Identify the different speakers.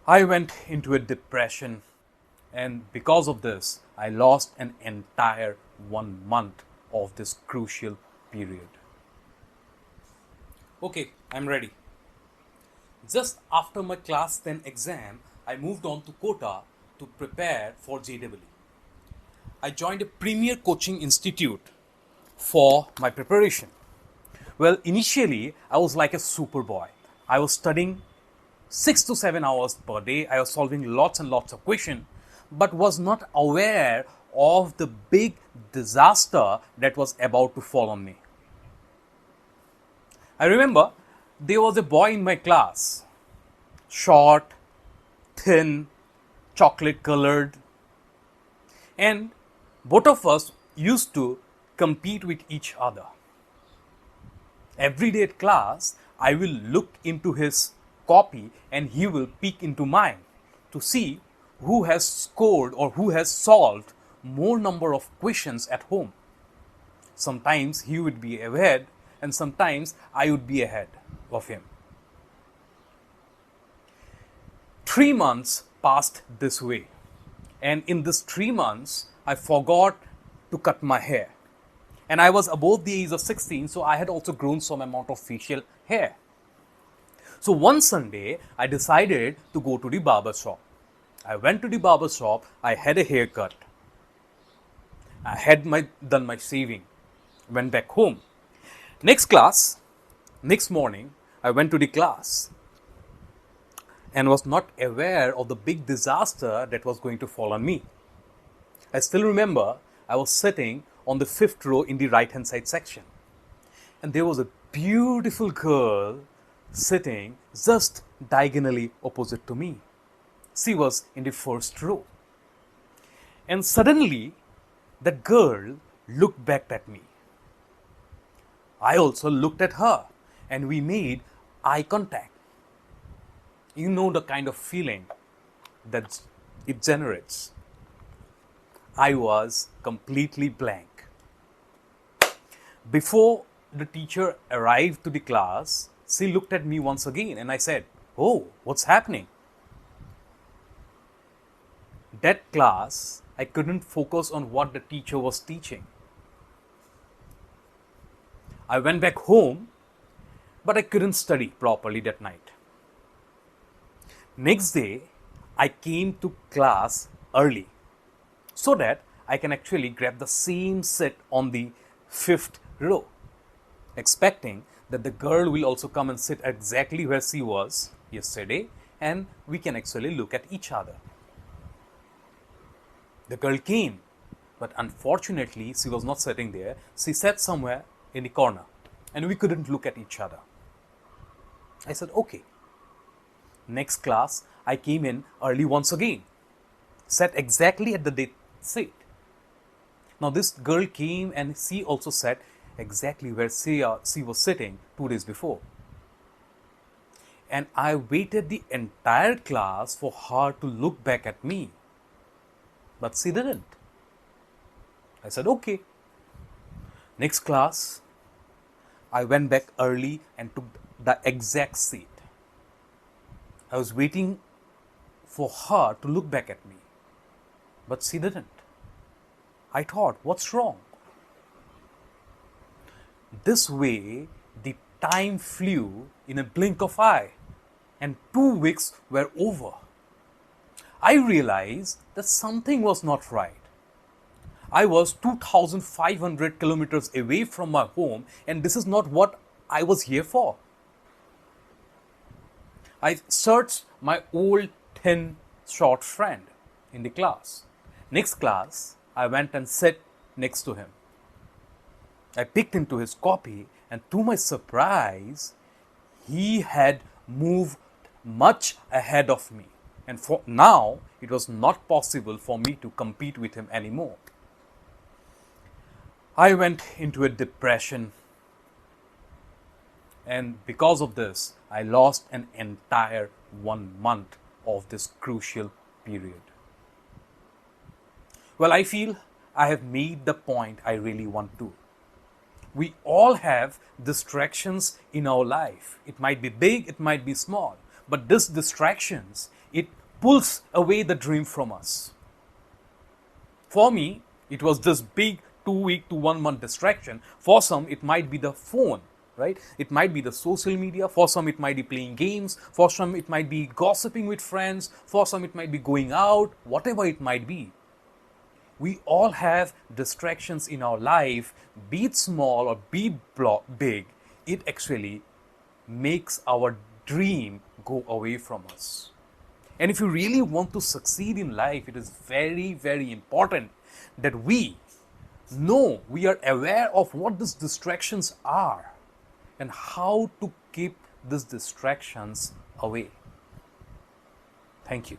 Speaker 1: I went into a depression, and because of this, I lost an entire 1 month of this crucial period. Okay, I'm ready. Just after my class 10 exam, I moved on to Kota to prepare for JEE. I joined a premier coaching institute for my preparation. Well, initially, I was like a superboy. I was studying 6 to 7 hours per day. I was solving lots and lots of questions, but was not aware of the big disaster that was about to fall on me. I remember there was a boy in my class, short, thin, chocolate colored, and both of us used to compete with each other. Every day at class, I will look into his copy and he will peek into mine to see who has scored or who has solved more number of questions at home. Sometimes he would be ahead and sometimes I would be ahead of him. 3 months passed this way, and in this 3 months I forgot to cut my hair. And I was above the age of 16, so I had also grown some amount of facial hair. So one Sunday, I decided to go to the barber shop. I went to the barber shop, I had a haircut. I had done my shaving, went back home. Next morning, I went to the class and was not aware of the big disaster that was going to fall on me. I still remember I was sitting on the 5th row in the right hand side section, and there was a beautiful girl sitting just diagonally opposite to me. She was in the 1st row, and suddenly that girl looked back at me. I also looked at her and we made eye contact. You know the kind of feeling that it generates. I was completely blank. Before the teacher arrived to the class, she looked at me once again and I said, "Oh, what's happening?" That class, I couldn't focus on what the teacher was teaching. I went back home, but I couldn't study properly that night. Next day, I came to class early so that I can actually grab the same seat on the 5th row, expecting that the girl will also come and sit exactly where she was yesterday and we can actually look at each other. The girl came, but unfortunately she was not sitting there. She sat somewhere in the corner and we couldn't look at each other. I said, okay. Next class, I came in early once again, sat exactly at the date seat. Now this girl came and she also sat exactly where she was sitting 2 days before. And I waited the entire class for her to look back at me, but she didn't. I said, okay. Next class, I went back early and took the exact seat. I was waiting for her to look back at me, but she didn't. I thought, what's wrong? This way, the time flew in a blink of eye, and 2 weeks were over. I realized that something was not right. I was 2,500 kilometers away from my home, and this is not what I was here for. I searched my old thin short friend in the class. Next class, I went and sat next to him. I peeked into his copy, and to my surprise, he had moved much ahead of me. And for now, it was not possible for me to compete with him anymore. I went into a depression, and because of this, I lost an entire 1 month of this crucial period. Well, I feel I have made the point I really want to. We all have distractions in our life. It might be big, it might be small, but these distractions, it pulls away the dream from us. For me, it was this big 2 week to 1 month distraction. For some, it might be the phone, right? It might be the social media. For some, it might be playing games. For some, it might be gossiping with friends. For some, it might be going out, whatever it might be. We all have distractions in our life, be it small or be big. It actually makes our dream go away from us. And if you really want to succeed in life, it is very, very important that we know, we are aware of what these distractions are and how to keep these distractions away. Thank you.